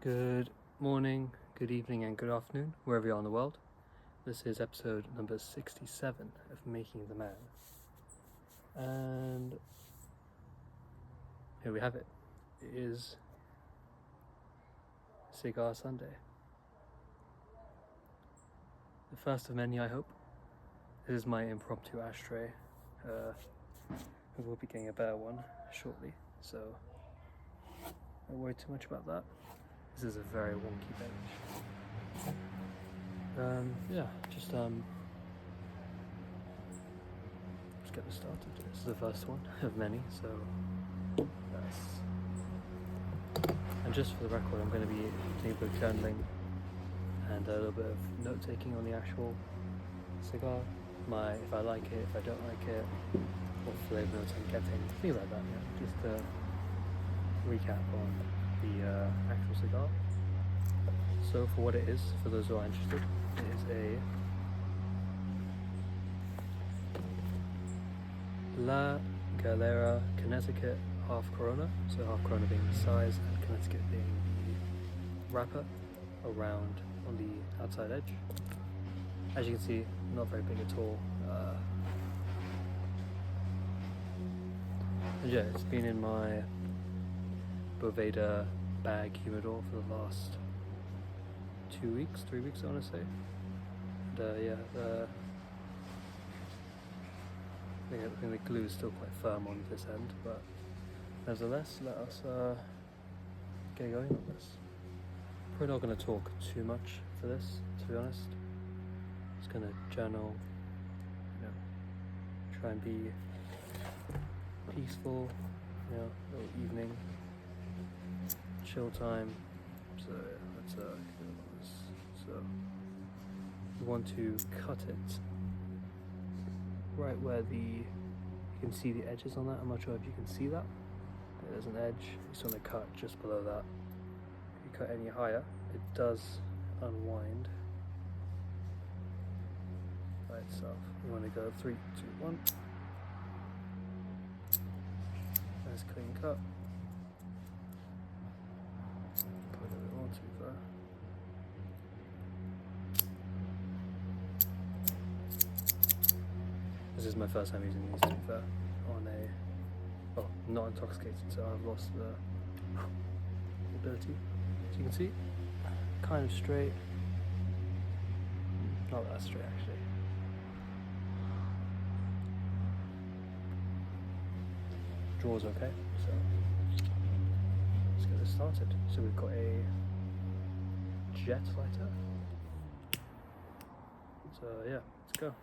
Good morning, good evening, and good afternoon, wherever you are in the world. This is episode number 67 of Making the Man. And here we have it. It is Cigar Sunday. The first of many, I hope. This is my impromptu ashtray. I will be getting a better one shortly, so don't worry too much about that. This is a very wonky bench. Just get this started. This is the first one of many, so and just for the record, I'm going to be doing a bit of journaling and a little bit of note taking on the actual cigar. If I like it, if I don't like it, what flavor notes I'm getting, things like that. Yeah. Just to recap on the actual cigar. So for what it is, for those who are interested, it is a La Galera Connecticut half Corona. So half Corona being the size and Connecticut being the wrapper around on the outside edge. As you can see, not very big at all. And yeah, it's been in my Boveda bag humidor for the last 3 weeks I want to say. And I think the glue is still quite firm on this end, but nevertheless, let us get going on this. Probably not going to talk too much for this, to be honest. Just going to journal, try and be peaceful, little evening, chill time. So let's get on this. So we want to cut it right where you can see the edges on that. I'm not sure if you can see that. There's an edge. You just want to cut just below that. If you cut any higher, it does unwind by itself. You want to go 3, 2, 1. Nice clean cut. Put a bit more too far. This is my first time using these, to be fair, not intoxicated, so I've lost the ability. So you can see, kind of straight, not that straight actually. Draw's okay, so let's get this started. So we've got a jet lighter. So yeah, let's go.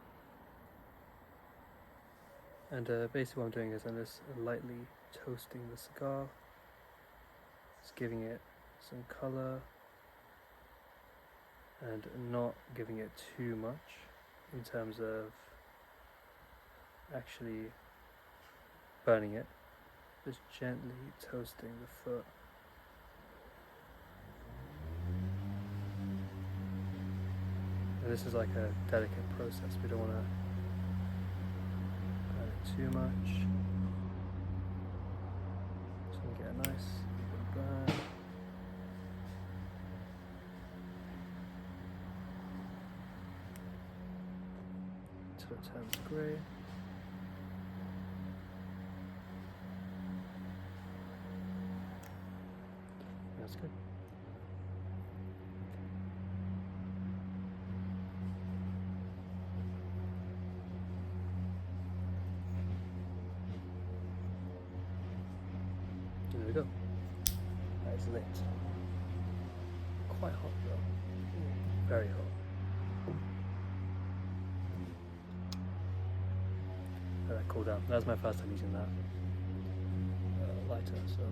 And basically what I'm doing is I'm just lightly toasting the cigar, just giving it some colour and not giving it too much in terms of actually burning it, just gently toasting the foot. And this is like a delicate process, we don't want to too much. Just want to get a nice even burn. Until it turns grey. That's good. There we go. That is lit. Quite hot though. Very hot. Let that cool down. That was my first time using that lighter, so.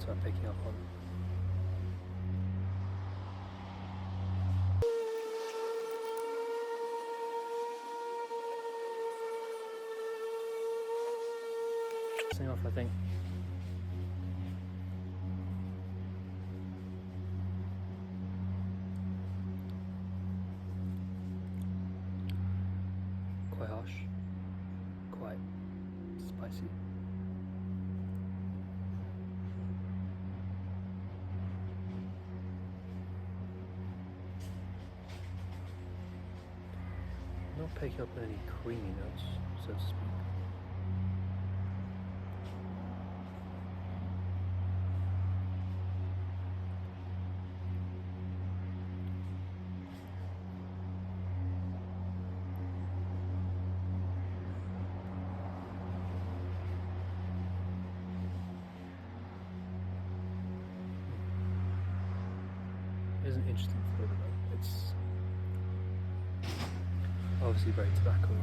notes I'm picking up on. Off, I think. Quite harsh, quite spicy. Not picking up any creamy notes, so to speak. It's an interesting flavour though. It's obviously very tobacco-y.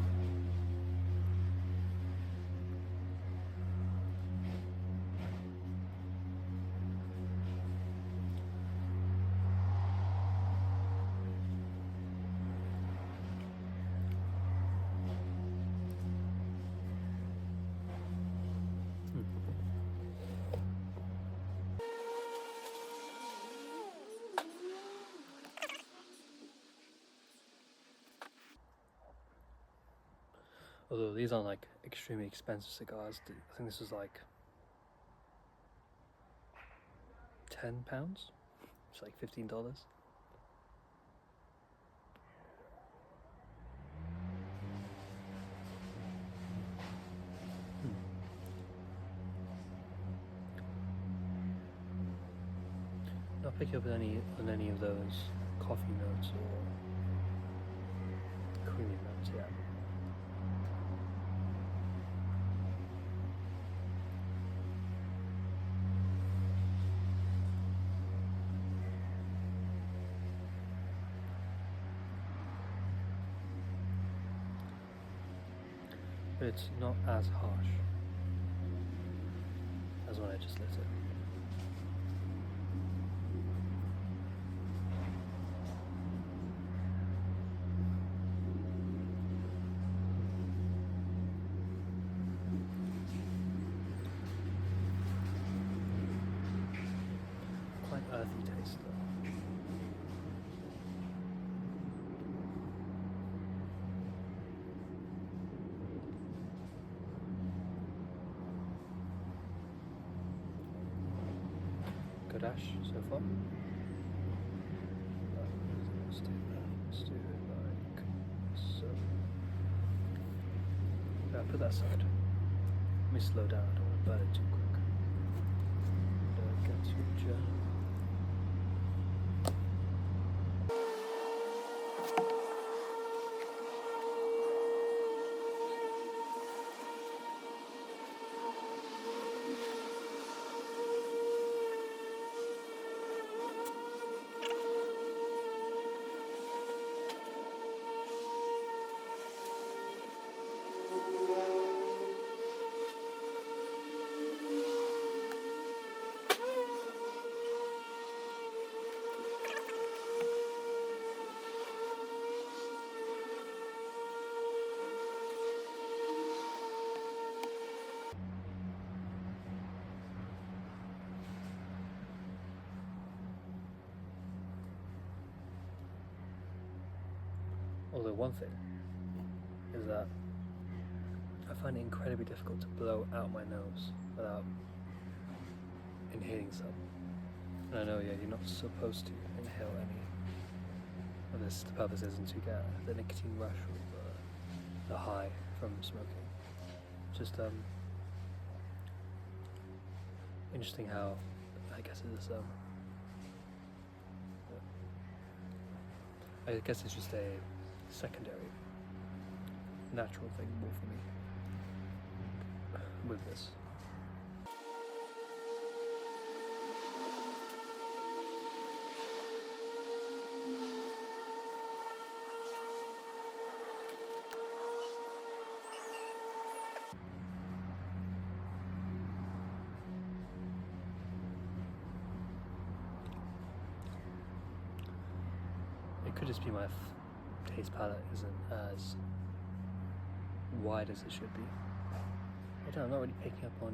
Although these aren't like extremely expensive cigars, I think this is like £10. It's like $15. Not picking up on any of those coffee notes or creamy notes yet. But it's not as harsh as when I just lit it. Quite earthy taste though. Good ash so far. Let's do that. Let's do it like so. Yeah, put that aside. Let me slow down, I don't want to burn it too quick. Don't get too jet. Although one thing is that I find it incredibly difficult to blow out my nose without inhaling some. And I know, yeah, you're not supposed to inhale any of this. The purpose isn't to get the nicotine rush or the high from smoking. Just interesting how, I guess I guess it's just a secondary, natural thing more for me with this. Could just be my taste palette isn't as wide as it should be. I don't know, I'm not really picking up on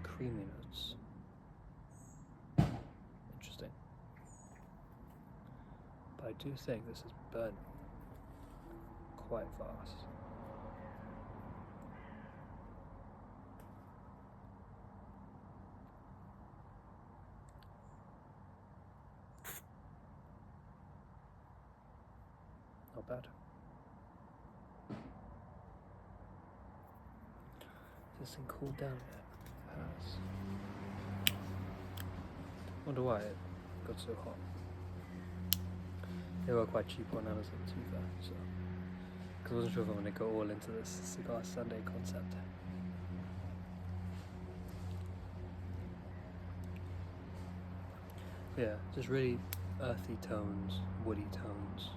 creamy notes. Interesting. But I do think this is burning quite fast. Not bad. Does this thing cool down yet? It has. Wonder why it got so hot. They were quite cheap on Amazon to be fair, so. Because I wasn't sure if I'm going to go all into this Cigar Sunday concept. Yeah, just really earthy tones, woody tones.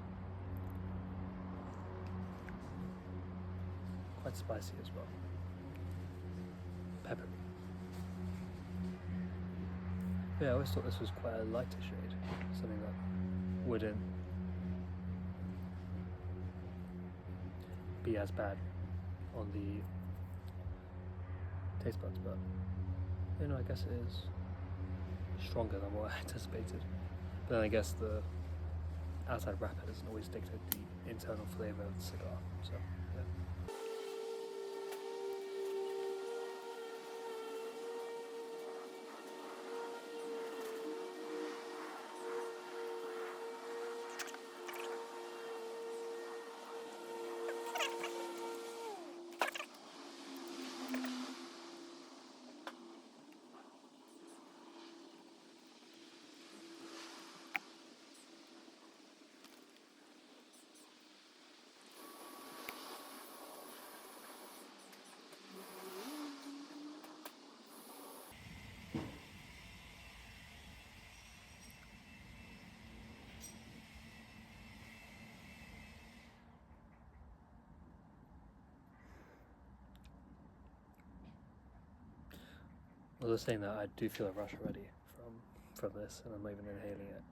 Quite spicy as well. Peppery. Yeah, I always thought this was quite a lighter shade. Something that wouldn't be as bad on the taste buds, but you know, I guess it is stronger than what I anticipated. But then I guess the outside wrapper doesn't always dictate the internal flavour of the cigar, so yeah. Well, just saying that I do feel a rush already from this, and I'm not even inhaling it.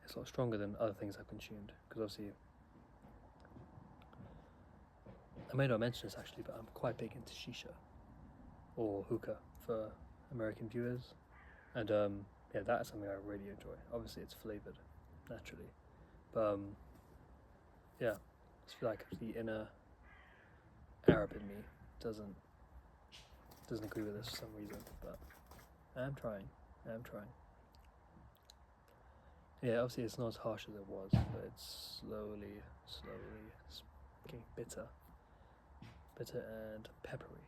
It's a lot stronger than other things I've consumed, because obviously, I may not mention this actually, but I'm quite big into shisha, or hookah for American viewers, and yeah, that is something I really enjoy. Obviously it's flavoured, naturally, but yeah, I just feel like the inner Arab in me doesn't agree with this for some reason, but I am trying. Yeah, obviously it's not as harsh as it was, but it's slowly getting bitter and peppery.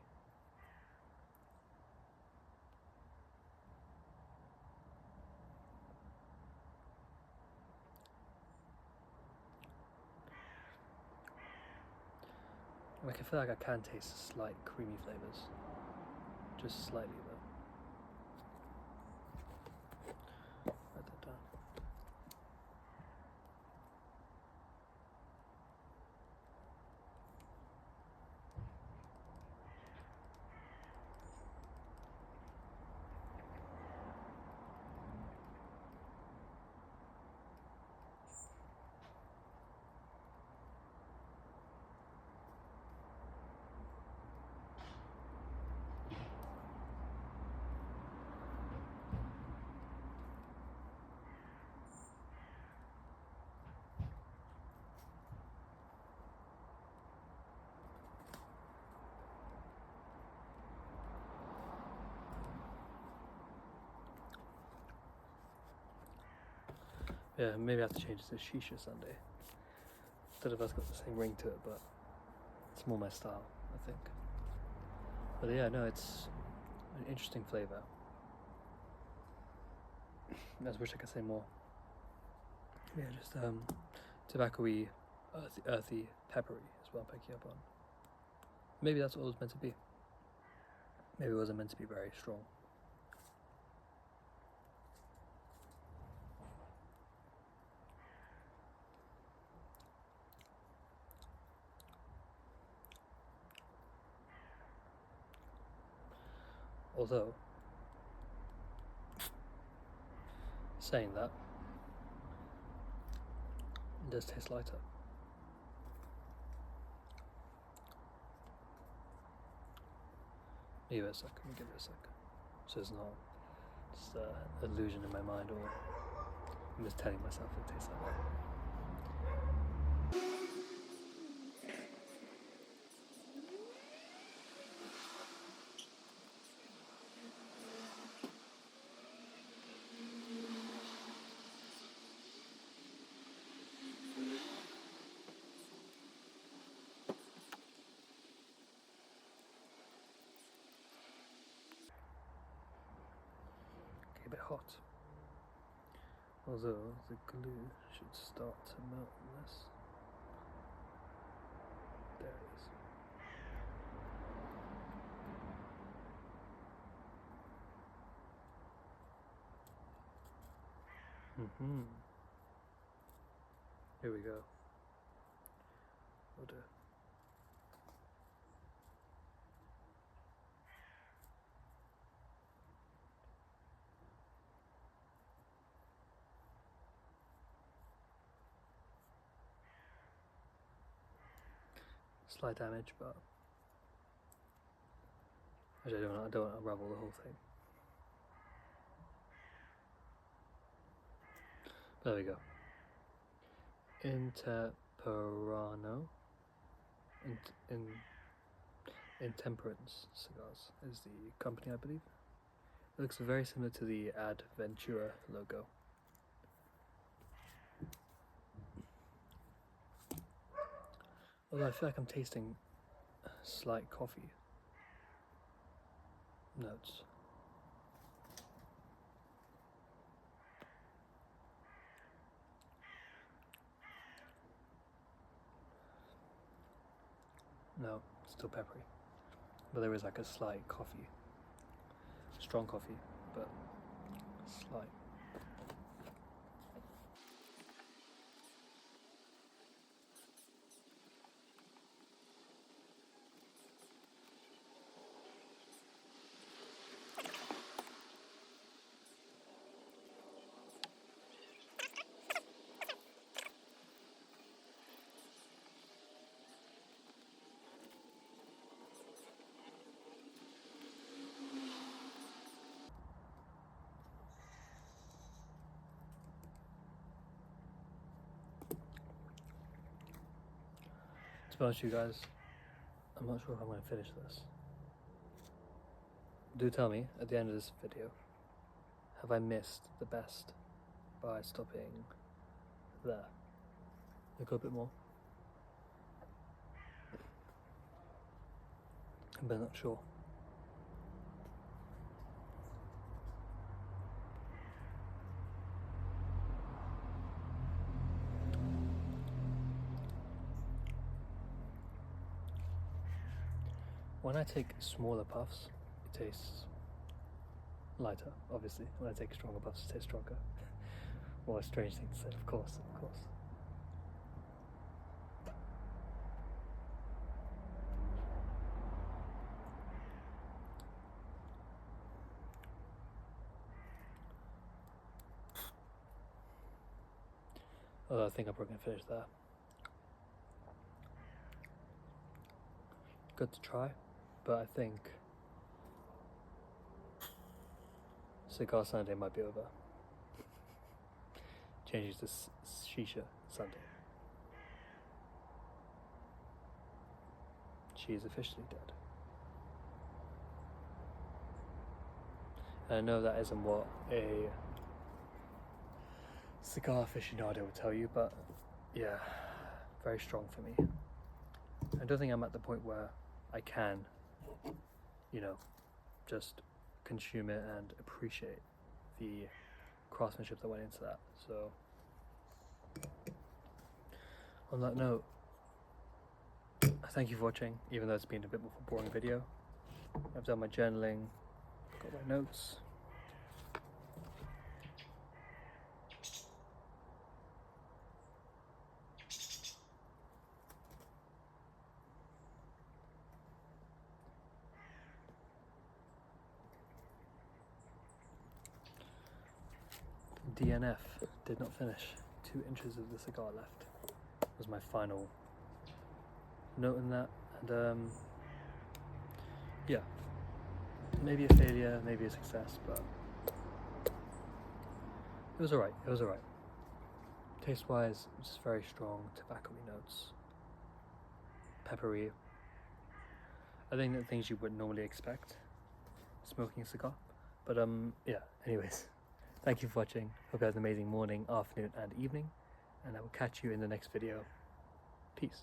Like, I feel like I can taste slight creamy flavours, just slightly though. Write that down. Yeah, maybe I have to change it to Shisha Sunday. Don't know if that's got the same ring to it, but it's more my style, I think. But yeah, no, it's an interesting flavour. I just wish I could say more. Yeah, just tobacco-y, earthy, peppery is what I'm picking up on. Maybe that's what it was meant to be. Maybe it wasn't meant to be very strong. Although, saying that, it does taste lighter. Give it a sec, give it a sec. So it's not just an illusion in my mind, or I'm just telling myself it tastes like that. A bit hot. Although the glue should start to melt in this. There it is. Here we go. We'll do. Slight damage, but actually I don't want to unravel the whole thing. There we go. Intemperano. Intemperance Cigars is the company, I believe. It looks very similar to the Adventura logo. Although I feel like I'm tasting slight coffee notes. No, still peppery. But there is like a slight coffee. Strong coffee, but slight. To be honest with you guys, I'm not sure if I'm going to finish this. Do tell me at the end of this video, have I missed the best by stopping there? Go a bit more. But I'm not sure. When I take smaller puffs, it tastes lighter, obviously. When I take stronger puffs, it tastes stronger. What a strange thing to say, of course, of course. Although I think I'm probably going to finish there. Good to try, but I think Cigar Sunday might be over. Changes to Shisha Sunday. She is officially dead. And I know that isn't what a cigar aficionado would tell you, but yeah, very strong for me. I don't think I'm at the point where I can, you know, just consume it and appreciate the craftsmanship that went into that. So on that note, thank you for watching, even though it's been a bit more of a boring video. I've done my journaling, got my notes. DNF, did not finish. 2 inches of the cigar left was my final note in that. And yeah, maybe a failure, maybe a success, but it was alright, it was alright. Taste wise, just very strong tobacco-y notes, peppery. I think the things you wouldn't normally expect smoking a cigar. But yeah, anyways, thank you for watching. Hope you have an amazing morning, afternoon and evening, and I will catch you in the next video. Peace.